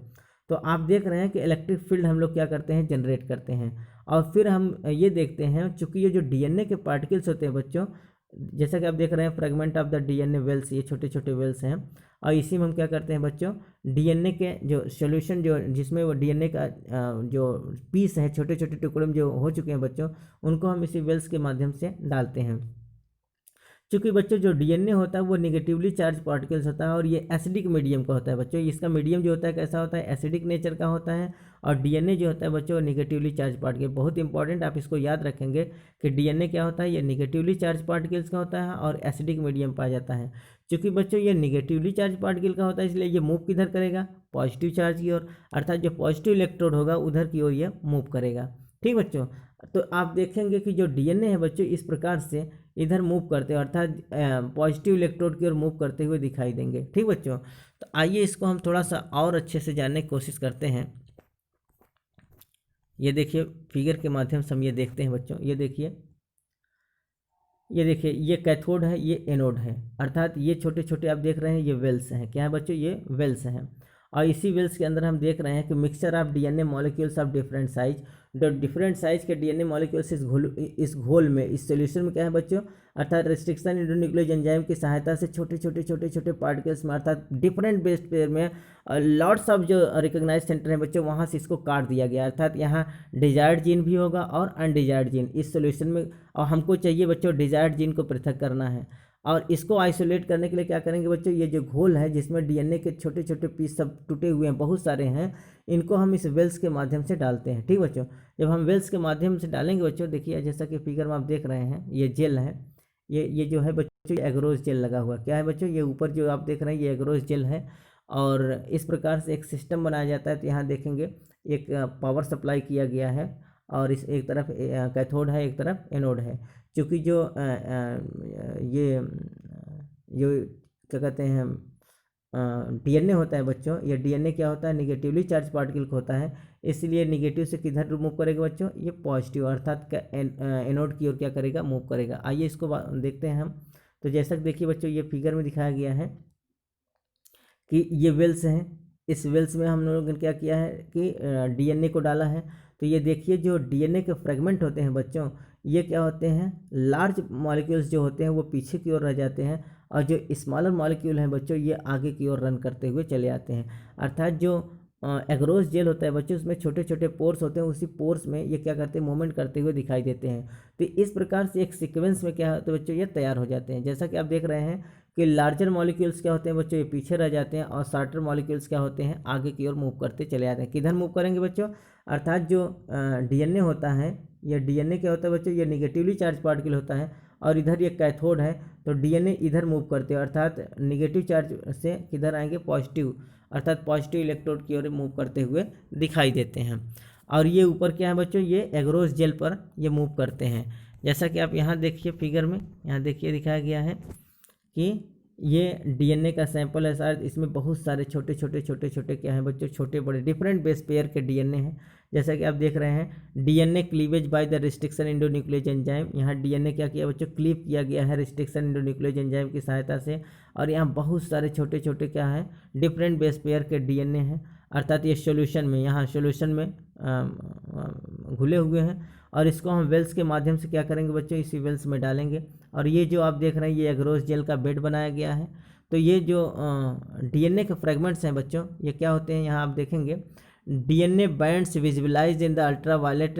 तो आप देख रहे हैं कि इलेक्ट्रिक फील्ड हम लोग क्या करते हैं, जनरेट करते हैं। और फिर हम ये देखते हैं, चूँकि ये जो डीएनए के पार्टिकल्स होते हैं बच्चों, जैसा कि आप देख रहे हैं fragment of the DNA wells, ये छोटे छोटे वेल्स हैं। और इसी में हम क्या करते हैं बच्चों, डीएनए के जो सॉल्यूशन जो जिसमें वो डीएनए का जो पीस है, छोटे छोटे टुकड़े में जो हो चुके हैं बच्चों, उनको हम इसी वेल्स के माध्यम से डालते हैं। चूँकि बच्चों जो डीएनए होता है वो नेगेटिवली चार्ज पार्टिकल्स होता है और ये एसिडिक मीडियम का होता है बच्चों। इसका मीडियम जो होता है कैसा होता है, एसिडिक नेचर का होता है। और डीएनए जो होता है बच्चों नेगेटिवली चार्ज पार्टिकल, बहुत इंपॉर्टेंट, आप इसको याद रखेंगे कि डीएनए क्या होता है, ये नेगेटिवली चार्ज पार्टिकल्स का होता है और एसिडिक मीडियम पाया जाता है। चूँकि बच्चों ये नेगेटिवली चार्ज पार्टिकल का होता है इसलिए ये मूव किधर करेगा, पॉजिटिव चार्ज की ओर, अर्थात जो पॉजिटिव इलेक्ट्रोड होगा उधर की ओर ये मूव करेगा। ठीक बच्चों, तो आप देखेंगे कि जो डीएनए है बच्चों इस प्रकार से इधर मूव करते हैं, अर्थात पॉजिटिव इलेक्ट्रोड की ओर मूव करते हुए दिखाई देंगे। ठीक बच्चों, तो आइए इसको हम थोड़ा सा और अच्छे से जानने की कोशिश करते हैं। ये देखिए फिगर के माध्यम से हम ये देखते हैं बच्चों, ये देखिए ये कैथोड है, ये एनोड है, अर्थात ये छोटे छोटे आप देख रहे हैं ये वेल्स हैं। क्या है बच्चों, ये वेल्स हैं। और इसी वेल्स के अंदर हम देख रहे हैं कि mixture of DNA molecules of different size, जो डिफरेंट साइज के डीएनए मॉलिक्यूल्स इस घोल में, इस सॉल्यूशन में क्या है बच्चों, अर्थात रेस्ट्रिक्शन इंडोन्यूक्लियोज एंजाइम की सहायता से छोटे छोटे पार्टिकल्स में, अर्थात डिफरेंट बेस पेयर में लॉट्स ऑफ जो रिकॉग्नाइज सेंटर है बच्चों वहाँ से इसको काट दिया गया, अर्थात यहाँ डिजायर्ड जीन भी होगा और अनडिजायर्ड जीन इस सॉल्यूशन में। और हमको चाहिए बच्चों डिजायर्ड जीन को पृथक करना है। और इसको आइसोलेट करने के लिए क्या करेंगे बच्चों, ये जो घोल है जिसमें डीएनए के छोटे छोटे पीस सब टूटे हुए हैं, बहुत सारे हैं, इनको हम इस वेल्स के माध्यम से डालते हैं। ठीक बच्चों, जब हम वेल्स के माध्यम से डालेंगे बच्चों, देखिए जैसा कि फिगर में आप देख रहे हैं ये जेल है, ये जो है बच्चों एग्रोज जेल लगा हुआ, क्या है बच्चों, ये ऊपर जो आप देख रहे हैं ये एग्रोज जेल है। और इस प्रकार से एक सिस्टम बनाया जाता है। तो यहाँ देखेंगे एक पावर सप्लाई किया गया है और इस एक तरफ कैथोड है, एक तरफ एनोड है। चूँकि जो ये क्या कहते हैं डीएनए होता है बच्चों, ये डीएनए क्या होता है, नेगेटिवली चार्ज पार्टिकल को होता है, इसलिए नेगेटिव से किधर मूव करेगा बच्चों, ये पॉजिटिव, अर्थात एनोड की ओर क्या करेगा, मूव करेगा। आइए इसको देखते हैं हम। तो जैसा कि देखिए बच्चों ये फिगर में दिखाया गया है कि ये वेल्स हैं, इस वेल्स में हम लोगों ने क्या किया है कि डीएनए को डाला है। तो ये देखिए जो डीएनए के फ्रेगमेंट होते हैं बच्चों, ये क्या होते हैं, लार्ज मॉलिक्यूल्स जो होते हैं वो पीछे की ओर रह जाते हैं और जो स्मॉलर मॉलिक्यूल हैं बच्चों ये आगे की ओर रन करते हुए चले आते हैं। अर्थात जो एग्रोस जेल होता है बच्चों उसमें छोटे छोटे पोर्स होते हैं, उसी पोर्स में ये क्या करते हैं, मूवमेंट करते हुए दिखाई देते हैं। तो इस प्रकार से एक सीक्वेंस में क्या होता है बच्चों, ये तैयार हो जाते हैं। जैसा कि आप देख रहे हैं कि लार्जर मॉलिक्यूल्स क्या होते हैं बच्चों, ये पीछे रह जाते हैं और शॉर्टर मॉलिक्यूल्स क्या होते हैं, आगे की ओर मूव करते चले जाते हैं। किधर मूव करेंगे बच्चों, अर्थात जो डीएनए होता है, ये डीएनए क्या होता है बच्चों, ये निगेटिवली चार्ज पार्टिकल होता है और इधर ये कैथोड है। तो डीएनए इधर मूव करते हैं, अर्थात निगेटिव चार्ज से किधर आएंगे, पॉजिटिव, अर्थात पॉजिटिव इलेक्ट्रोड की ओर मूव करते हुए दिखाई देते हैं। और ये ऊपर क्या है बच्चों, ये एग्रोस जेल पर ये मूव करते हैं। जैसा कि आप यहाँ देखिए फिगर में, यहाँ देखिए दिखाया गया है कि ये डीएनए का सैंपल है, शायद इसमें बहुत सारे छोटे छोटे क्या हैं बच्चों, छोटे बड़े डिफरेंट बेस पेयर के डीएनए हैं। जैसा कि आप देख रहे हैं DNA cleavage by the restriction endonuclease enzyme, यहाँ डीएनए क्या किया बच्चों, क्लीव किया गया है रिस्ट्रिक्शन इंडोन्यूक्लियोज एंजाइम की सहायता से। और यहाँ बहुत सारे छोटे छोटे क्या है, डिफरेंट बेस पेयर के डीएनए हैं, अर्थात ये सोल्यूशन में, यहाँ सोल्यूशन में घुले हुए हैं। और इसको हम वेल्स के माध्यम से क्या करेंगे बच्चों, इसी वेल्स में डालेंगे। और ये जो आप देख रहे हैं ये एग्रोस जेल का बेड बनाया गया है। तो ये जो डीएनए के फ्रेगमेंट्स हैं बच्चों, ये क्या होते हैं, यहाँ आप देखेंगे DNA bands visualized in the ultraviolet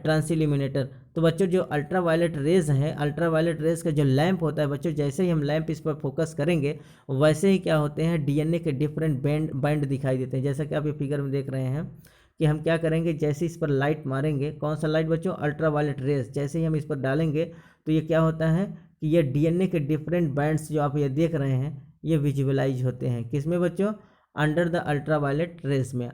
transilluminator. तो बच्चों जो अल्ट्रावायलेट रेज है, अल्ट्रावायलेट रेज का जो लैंप होता है बच्चों, जैसे ही हम लैंप इस पर फोकस करेंगे वैसे ही क्या होते हैं, डीएनए के डिफरेंट बैंड दिखाई देते हैं। जैसा कि आप ये फिगर में देख रहे हैं कि हम क्या करेंगे, जैसे इस पर लाइट मारेंगे, कौन सा लाइट बच्चों, अल्ट्रावायलेट रेज, जैसे ही हम इस पर डालेंगे तो ये क्या होता है कि ये डीएनए के डिफरेंट बैंड्स जो आप ये देख रहे हैं ये विजुअलाइज होते हैं, किसमें बच्चों, अंडर द अल्ट्रावायलेट रेज में।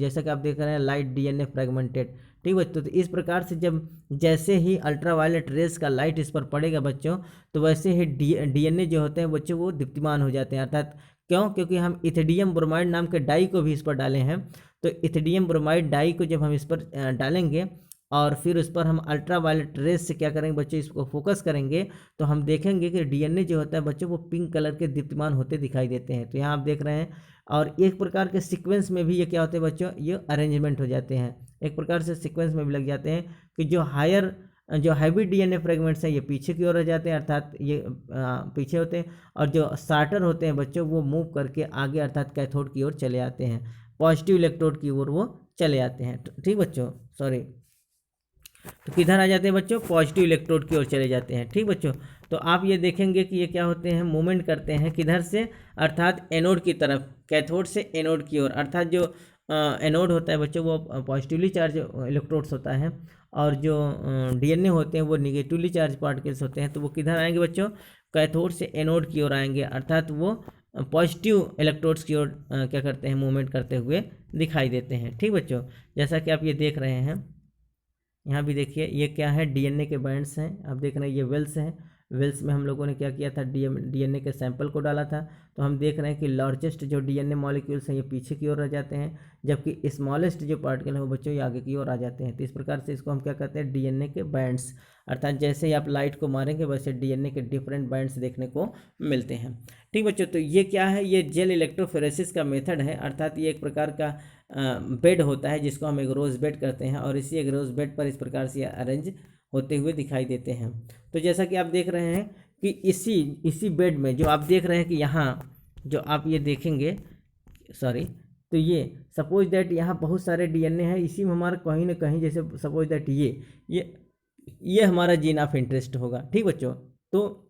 जैसा कि आप देख रहे हैं लाइट डीएनए फ्रेगमेंटेड। ठीक बच्चों, तो इस प्रकार से जब जैसे ही अल्ट्रावायलेट रेज का लाइट इस पर पड़ेगा बच्चों, तो वैसे ही डीएनए जो होते हैं बच्चों वो दीप्तिमान हो जाते हैं। अर्थात क्यों, क्योंकि हम इथिडियम ब्रोमाइड नाम के डाई को भी इस पर डाले हैं। तो इथिडियम ब्रोमाइड डाई को जब हम इस पर डालेंगे और फिर उस पर हम अल्ट्रावायलेट रेज से क्या करेंगे बच्चों, इसको फोकस करेंगे, तो हम देखेंगे कि डीएनए जो होता है बच्चों वो पिंक कलर के दीप्तिमान होते दिखाई देते हैं। तो यहाँ आप देख रहे हैं। और एक प्रकार के सीक्वेंस में भी ये क्या होते हैं बच्चों, ये अरेंजमेंट हो जाते हैं, एक प्रकार से सीक्वेंस में भी लग जाते हैं कि जो हैवी डीएनए फ्रेगमेंट्स हैं ये पीछे की ओर रह जाते हैं, अर्थात ये पीछे होते हैं। और जो स्टार्टर होते हैं बच्चों वो मूव करके आगे, अर्थात कैथोड की ओर चले आते हैं, पॉजिटिव इलेक्ट्रोड की ओर वो चले आते हैं। ठीक बच्चों, सॉरी। तो किधर आ जाते हैं बच्चों, पॉजिटिव इलेक्ट्रोड की ओर चले जाते हैं। ठीक बच्चों, तो आप ये देखेंगे कि ये क्या होते हैं, मूवमेंट करते हैं किधर से, अर्थात एनोड की तरफ, कैथोड से एनोड की ओर। अर्थात जो एनोड होता है बच्चों वो पॉजिटिवली चार्ज इलेक्ट्रोड्स होता है, और जो डीएनए होते हैं वो निगेटिवली चार्ज पार्टिकल्स होते हैं। तो वो किधर आएंगे बच्चों, कैथोड से एनोड की ओर आएंगे, अर्थात वो पॉजिटिव इलेक्ट्रोड्स की ओर क्या करते हैं, मूवमेंट करते हुए दिखाई देते हैं। ठीक बच्चों, जैसा कि आप ये देख रहे हैं, यहाँ भी देखिए ये क्या है, डीएनए के बैंड्स हैं। आप देख रहे हैं ये वेल्स हैं। वेल्स में हम लोगों ने क्या किया था, डीएनए के सैंपल को डाला था। तो हम देख रहे हैं कि लार्जेस्ट जो डीएनए मॉलिक्यूल्स हैं ये पीछे की ओर रह जाते हैं, जबकि स्मॉलेस्ट जो पार्टिकल है वो बच्चों ये आगे की ओर आ जाते हैं। तो इस प्रकार से इसको हम क्या कहते हैं, डीएनए के बैंड्स। अर्थात जैसे ही आप लाइट को मारेंगे वैसे डीएनए के डिफरेंट बैंड्स देखने को मिलते हैं। ठीक बच्चों, तो ये क्या है, ये जेल इलेक्ट्रोफोरेसिस का मेथड है। अर्थात ये एक प्रकार का बेड होता है जिसको हम एग्रोज बेड कहते हैं, और इसी एग्रोज बेड पर इस प्रकार से अरेंज होते हुए दिखाई देते हैं। तो जैसा कि आप देख रहे हैं कि इसी बेड में जो आप देख रहे हैं कि यहाँ जो आप ये देखेंगे, सॉरी, तो ये सपोज दैट यहाँ बहुत सारे डीएनए हैं, इसी में हमारा कहीं ना कहीं, जैसे सपोज दैट ये हमारा जीन ऑफ इंटरेस्ट होगा। ठीक बच्चों, तो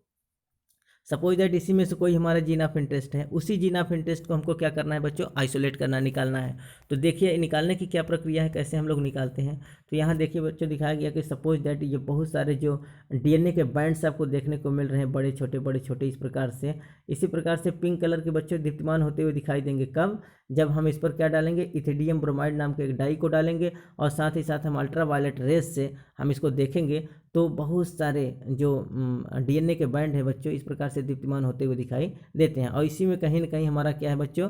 सपोज दैट इसी में से कोई हमारा जीन ऑफ इंटरेस्ट है, उसी जीन ऑफ इंटरेस्ट को हमको क्या करना है बच्चों, आइसोलेट करना, निकालना है। तो देखिए निकालने की क्या प्रक्रिया है, कैसे हम लोग निकालते हैं। तो यहाँ देखिए बच्चों दिखाया गया कि सपोज दैट ये बहुत सारे जो डीएनए के बैंड्स आपको देखने को मिल रहे हैं, बड़े छोटे इस प्रकार से, इसी प्रकार से पिंक कलर के बच्चों दीप्तिमान होते हुए दिखाई देंगे। कब, जब हम इस पर क्या डालेंगे, इथिडियम ब्रोमाइड नाम के एक डाई को डालेंगे, और साथ ही साथ हम अल्ट्रावायलेट रेज से हम इसको देखेंगे तो बहुत सारे जो डीएनए के बैंड है बच्चों इस प्रकार से दीप्तिमान होते हुए दिखाई देते हैं। और इसी में कहीं ना कहीं हमारा क्या है बच्चों,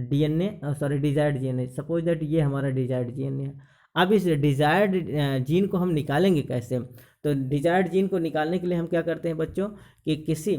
डिजायर्ड जीन है। सपोज दैट ये हमारा डिजायर्ड जीन है। अब इस डिजायर्ड जीन को हम निकालेंगे कैसे, तो डिजायर्ड जीन को निकालने के लिए हम क्या करते हैं बच्चों, कि किसी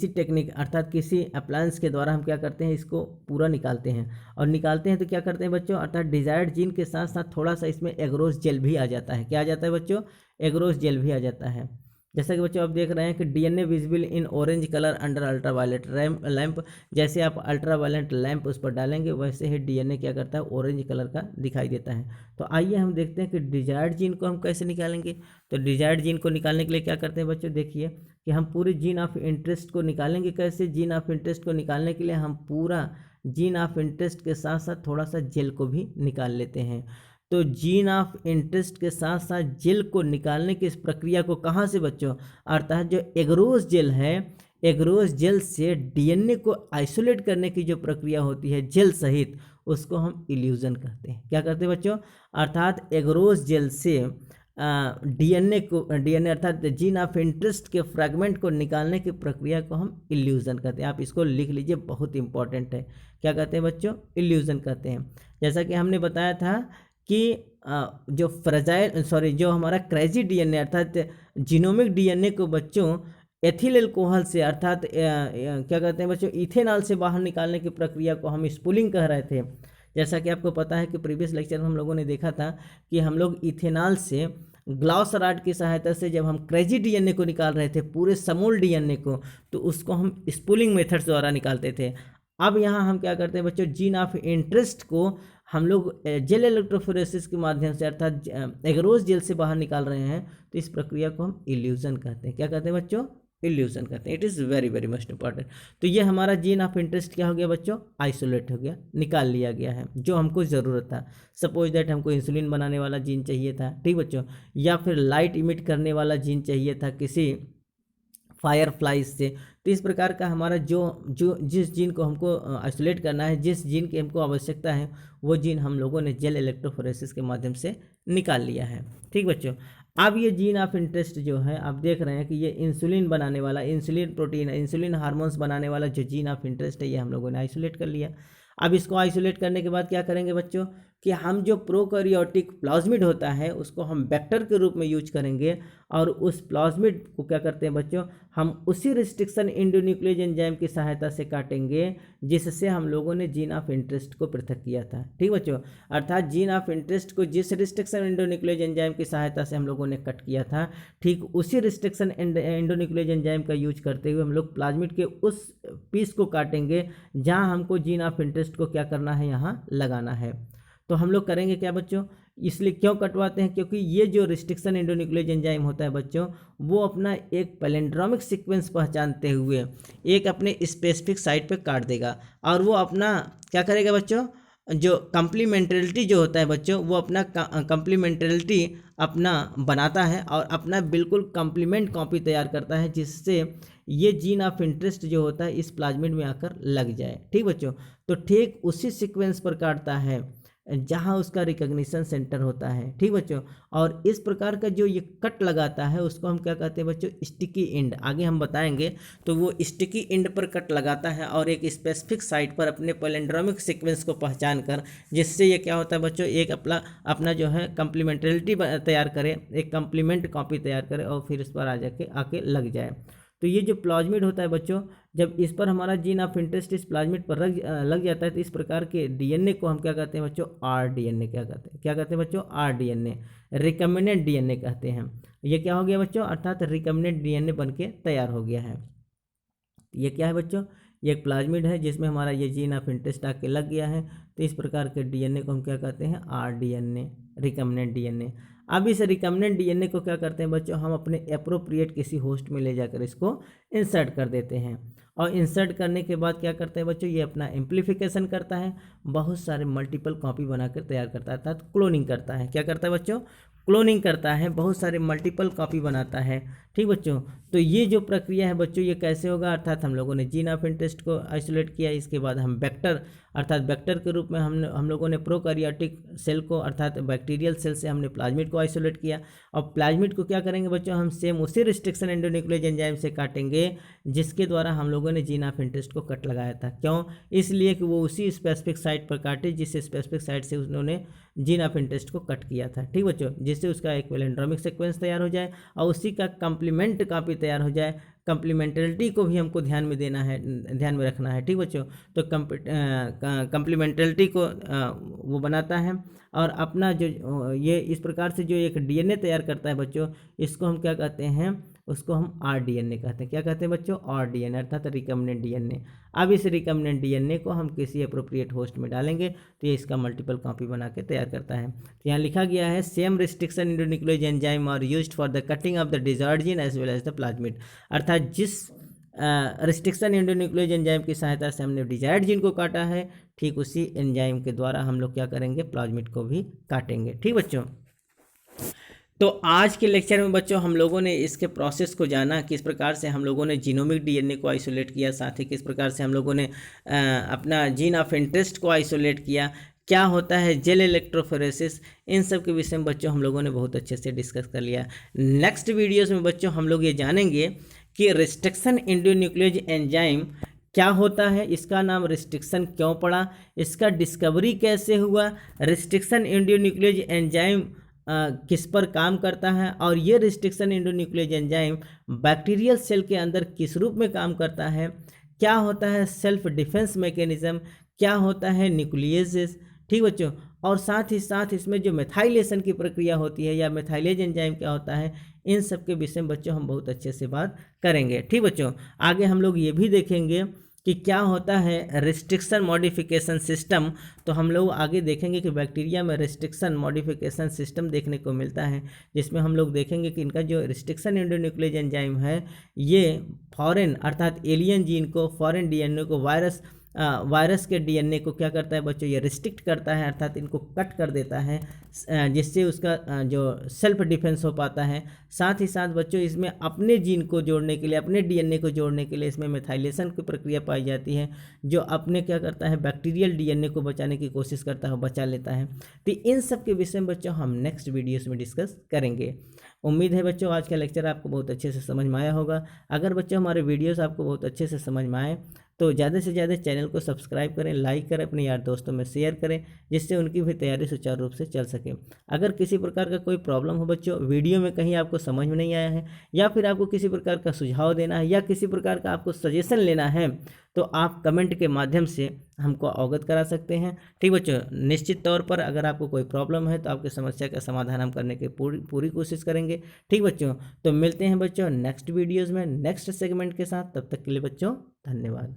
टेक्निक अर्थात किसी अप्लायंस के द्वारा हम क्या करते हैं, इसको पूरा निकालते हैं। और निकालते हैं तो क्या करते हैं बच्चों, अर्थात डिजायर्ड जीन के साथ साथ थोड़ा सा इसमें एग्रोस जेल भी आ जाता है। क्या आ जाता है बच्चों, एग्रोस जेल भी आ जाता है। जैसा कि बच्चों आप देख रहे हैं कि DNA visible in orange colour under ultraviolet lamp, जैसे आप अल्ट्रावायलेट लैंप उस पर डालेंगे वैसे ही डीएनए क्या करता है, ऑरेंज कलर का दिखाई देता है। तो आइए हम देखते हैं कि डिजायर्ड जीन को हम कैसे निकालेंगे। तो डिजायर्ड जीन को निकालने के लिए क्या करते हैं बच्चों, देखिए कि हम पूरे जीन ऑफ इंटरेस्ट को निकालेंगे कैसे। जीन ऑफ इंटरेस्ट को निकालने के लिए हम पूरा जीन ऑफ इंटरेस्ट के साथ साथ थोड़ा सा जेल को भी निकाल लेते हैं। तो जीन ऑफ इंटरेस्ट के साथ साथ जेल को निकालने की इस प्रक्रिया को कहाँ से बच्चों, अर्थात जो एग्रोस जेल है, एग्रोस जेल से डीएनए को आइसोलेट करने की जो प्रक्रिया होती है जेल सहित, उसको हम इल्यूजन कहते हैं। क्या करते हैं बच्चों, अर्थात एग्रोस जेल से डीएनए अर्थात जीन ऑफ इंटरेस्ट के फ्रैगमेंट को निकालने की प्रक्रिया को हम इल्यूजन कहते हैं। आप इसको लिख लीजिए, बहुत इंपॉर्टेंट है। क्या कहते हैं बच्चों, इल्यूजन कहते हैं। जैसा कि हमने बताया था कि जो हमारा क्रेजी डीएनए अर्थात जीनोमिक डीएनए को बच्चों एथिल अल्कोहल से अर्थात क्या कहते हैं बच्चों, इथेनॉल से बाहर निकालने की प्रक्रिया को हम स्पूलिंग कह रहे थे। जैसा कि आपको पता है कि प्रीवियस लेक्चर में हम लोगों ने देखा था कि हम लोग इथेनॉल से ग्लाउस रॉड की सहायता से जब हम क्रेजी डीएनए को निकाल रहे थे, पूरे समूल डीएनए को, तो उसको हम स्पूलिंग मेथड्स द्वारा निकालते थे। अब यहाँ हम क्या करते हैं बच्चों, जीन ऑफ इंटरेस्ट को हम लोग जेल इलेक्ट्रोफोरेसिस के माध्यम से अर्थात एग्रोस जेल से बाहर निकाल रहे हैं। तो इस प्रक्रिया को हम इल्यूजन कहते हैं। क्या कहते हैं बच्चों, इल्यूजन कहते हैं। It is very very must important. तो ये हमारा जीन ऑफ इंटरेस्ट क्या हो गया बच्चों, आइसोलेट हो गया, निकाल लिया गया है जो हमको ज़रूरत था। सपोज दैट हमको इंसुलिन बनाने वाला जीन चाहिए था, ठीक बच्चों, या फिर लाइट इमिट करने वाला जीन चाहिए था किसी फायर फ्लाइज से। तो इस प्रकार का हमारा जिस जीन को हमको आइसोलेट करना है, जिस जीन की हमको आवश्यकता है, वो जीन हम लोगों ने जेल इलेक्ट्रोफोरेसिस के माध्यम से निकाल लिया है। ठीक बच्चों, अब ये जीन ऑफ इंटरेस्ट जो है आप देख रहे हैं कि ये इंसुलिन बनाने वाला, इंसुलिन प्रोटीन, इंसुलिन हार्मोन्स बनाने वाला जो जीन ऑफ इंटरेस्ट है ये हम लोगों ने आइसोलेट कर लिया। अब इसको आइसोलेट करने के बाद क्या करेंगे बच्चों, कि हम जो प्रोकैरियोटिक प्लाज्मिड होता है उसको हम वेक्टर के रूप में यूज करेंगे, और उस प्लाज्मिड को क्या करते हैं बच्चों, हम उसी रिस्ट्रिक्शन एंडोन्यूक्लियोज एंजाइम की सहायता से काटेंगे जिससे हम लोगों ने जीन ऑफ इंटरेस्ट को पृथक किया था। ठीक बच्चों, अर्थात जीन ऑफ इंटरेस्ट को जिस रिस्ट्रिक्शन एंडोन्यूक्लियोज एंजाइम की सहायता से हम लोगों ने कट किया था, ठीक उसी रिस्ट्रिक्शन एंडोन्यूक्लियोज एंजाइम का यूज करते हुए हम लोग प्लाज्मिड के उस पीस को काटेंगे जहाँ हमको जीन ऑफ इंटरेस्ट को क्या करना है, यहाँ लगाना है। तो हम लोग करेंगे क्या बच्चों, इसलिए क्यों कटवाते हैं, क्योंकि ये जो रिस्ट्रिक्शन एंडोन्यूक्लियोज एंजाइम होता है बच्चों, वो अपना एक पैलेंड्रोमिक सीक्वेंस पहचानते हुए एक अपने स्पेसिफिक साइट पे काट देगा, और वो अपना क्या करेगा बच्चों, जो कम्प्लीमेंटरिटी जो होता है बच्चों, वो अपना कम्प्लीमेंटरिटी अपना बनाता है और अपना बिल्कुल कम्प्लीमेंट कॉपी तैयार करता है, जिससे ये जीन ऑफ इंटरेस्ट जो होता है इस प्लाज्मिड में आकर लग जाए। ठीक बच्चों, तो ठीक उसी सीक्वेंस पर काटता है जहाँ उसका रिकग्निशन सेंटर होता है। ठीक बच्चों, और इस प्रकार का जो ये कट लगाता है उसको हम क्या कहते हैं बच्चों, स्टिकी एंड। आगे हम बताएंगे। तो वो स्टिकी एंड पर कट लगाता है और एक स्पेसिफिक साइट पर अपने पैलेंड्रोमिक सीक्वेंस को पहचान कर, जिससे ये क्या होता है बच्चों, एक अपना जो है कम्प्लीमेंटरिटी तैयार करे, एक कम्प्लीमेंट कॉपी तैयार करे और फिर इस पर आके लग जाए। तो ये जो प्लाज्मिड होता है बच्चों, जब इस पर हमारा जीन ऑफ इंटरेस्ट इस प्लाज्मिड पर लग जाता है, तो इस प्रकार के डीएनए को हम क्या कहते हैं बच्चों, आरडीएनए क्या कहते हैं बच्चों, आरडीएनए, रिकम्बिनेंट डीएनए कहते हैं। ये क्या हो गया बच्चों, अर्थात रिकम्बिनेंट डीएनए बन के तैयार हो गया है। ये क्या है बच्चों, ये एक प्लाज्मिड है जिसमें हमारा ये जीन ऑफ इंटरेस्ट आके लग गया है। तो इस प्रकार के डीएनए को हम क्या कहते हैं, आरडीएनए, रिकम्बिनेंट डीएनए। अब इस रिकम्बिनेंट डीएनए को क्या करते हैं बच्चों, हम अपने एप्रोप्रिएट किसी होस्ट में ले जाकर इसको इंसर्ट कर देते हैं, और इंसर्ट करने के बाद क्या करते हैं बच्चों, ये अपना एम्प्लीफिकेशन करता है, बहुत सारे मल्टीपल कॉपी बनाकर तैयार करता है, अर्थात क्लोनिंग करता है। क्या करता है बच्चों, क्लोनिंग करता है, बहुत सारे मल्टीपल कॉपी बनाता है। ठीक बच्चों, तो ये जो प्रक्रिया है बच्चों, ये कैसे होगा, अर्थात हम लोगों ने जीन ऑफ इंटरेस्ट को आइसोलेट किया, इसके बाद हम वेक्टर अर्थात वेक्टर के रूप में हम लोगों ने प्रोकैरियोटिक सेल को अर्थात बैक्टीरियल सेल से हमने प्लाज्मिड को आइसोलेट किया। और प्लाज्मिड को क्या करेंगे बच्चों, हम सेम उसी रिस्ट्रिक्शन एंडोन्यूक्लियोज एंजाइम से काटेंगे जिसके द्वारा हम लोगों ने जीन ऑफ इंटरेस्ट को कट लगाया था। क्यों, इसलिए कि वो उसी स्पेसिफिक साइट पर काटे जिस स्पेसिफिक साइट से उन्होंने जीन ऑफ इंटरेस्ट को कट किया था। ठीक बच्चों, जिससे उसका एक पैलेंड्रोमिक सीक्वेंस तैयार हो जाए और उसी का कम्प्लीमेंट कॉपी तैयार हो जाए। कम्प्लीमेंटरिटी को भी हमको ध्यान में रखना है। ठीक बच्चों, तो कम्प्लीमेंटरिटी को वो बनाता है, और अपना जो ये इस प्रकार से जो एक डीएनए तैयार करता है बच्चों, इसको हम क्या कहते हैं, उसको हम आरडीएनए कहते हैं। क्या कहते हैं बच्चों, आरडीएनए, अर्थात रिकम्बिनेंट डीएनए। अब इस रिकम्बिनेंट डीएनए को हम किसी अप्रोप्रिएट होस्ट में डालेंगे तो ये इसका मल्टीपल कॉपी बना के तैयार करता है। तो यहाँ लिखा गया है, same restriction endonuclease enzyme are used for the cutting of the desired gene as well as the plasmid. अर्थात जिस रिस्ट्रिक्शन एंडोन्यूक्लियोज एंजाइम की सहायता से हमने डिजायर्ड जीन को काटा है, ठीक उसी एंजाइम के द्वारा हम लोग क्या करेंगे, प्लाज्मिड को भी काटेंगे। ठीक बच्चों, तो आज के लेक्चर में बच्चों हम लोगों ने इसके प्रोसेस को जाना, किस प्रकार से हम लोगों ने जीनोमिक डीएनए को आइसोलेट किया, साथ ही किस प्रकार से हम लोगों ने अपना जीन ऑफ इंटरेस्ट को आइसोलेट किया, क्या होता है जेल इलेक्ट्रोफोरेसिस, इन सब के विषय में बच्चों हम लोगों ने बहुत अच्छे से डिस्कस कर लिया। नेक्स्ट वीडियोज़ में बच्चों हम लोग ये जानेंगे कि रिस्ट्रिक्शन एंडोन्यूक्लियोज एंजाइम क्या होता है, इसका नाम रिस्ट्रिक्शन क्यों पड़ा, इसका डिस्कवरी कैसे हुआ, रिस्ट्रिक्शन एंडोन्यूक्लियोज एंजाइम किस पर काम करता है, और ये restriction endonuclease enzyme bacterial cell के अंदर किस रूप में काम करता है, क्या होता है सेल्फ डिफेंस मैकेनिज्म, क्या होता है न्यूक्लियेसेस। ठीक बच्चों, और साथ ही साथ इसमें जो मेथाइलेशन की प्रक्रिया होती है या मेथाइलेज एंजाइम क्या होता है, इन सब के विषय में बच्चों हम बहुत अच्छे से बात करेंगे। ठीक बच्चों, आगे हम लोग ये भी देखेंगे कि क्या होता है रिस्ट्रिक्शन मॉडिफिकेशन सिस्टम। तो हम लोग आगे देखेंगे कि बैक्टीरिया में रिस्ट्रिक्शन मॉडिफिकेशन सिस्टम देखने को मिलता है, जिसमें हम लोग देखेंगे कि इनका जो रिस्ट्रिक्शन एंडोन्यूक्लियोज एंजाइम है, ये फॉरेन अर्थात एलियन जीन को, फॉरेन डीएनए को, वायरस के डीएनए को क्या करता है बच्चों, ये रिस्ट्रिक्ट करता है, अर्थात इनको कट कर देता है, जिससे उसका जो सेल्फ डिफेंस हो पाता है। साथ ही साथ बच्चों इसमें अपने जीन को जोड़ने के लिए, अपने डीएनए को जोड़ने के लिए इसमें मेथाइलेशन की प्रक्रिया पाई जाती है, जो अपने क्या करता है बैक्टीरियल डीएनए को बचाने की कोशिश करता है, बचा लेता है। तो इन सब के विषय में बच्चों हम नेक्स्ट वीडियोस में डिस्कस करेंगे। उम्मीद है बच्चों आज का लेक्चर आपको बहुत अच्छे से समझ में आया होगा। अगर बच्चों हमारे वीडियोस आपको बहुत अच्छे से समझ में आए तो ज़्यादा से ज़्यादा चैनल को सब्सक्राइब करें, लाइक करें, अपने यार दोस्तों में शेयर करें, जिससे उनकी भी तैयारी सुचारू रूप से चल सके। अगर किसी प्रकार का कोई प्रॉब्लम हो बच्चों, वीडियो में कहीं आपको समझ में नहीं आया है, या फिर आपको किसी प्रकार का सुझाव देना है, या किसी प्रकार का आपको सजेशन लेना है, तो आप कमेंट के माध्यम से हमको अवगत करा सकते हैं। ठीक बच्चों, निश्चित तौर पर अगर आपको कोई प्रॉब्लम है तो आपकी समस्या का समाधान हम करने की पूरी कोशिश करेंगे। ठीक बच्चों, तो मिलते हैं बच्चों नेक्स्ट वीडियोज़ में नेक्स्ट सेगमेंट के साथ। तब तक के लिए बच्चों धन्यवाद।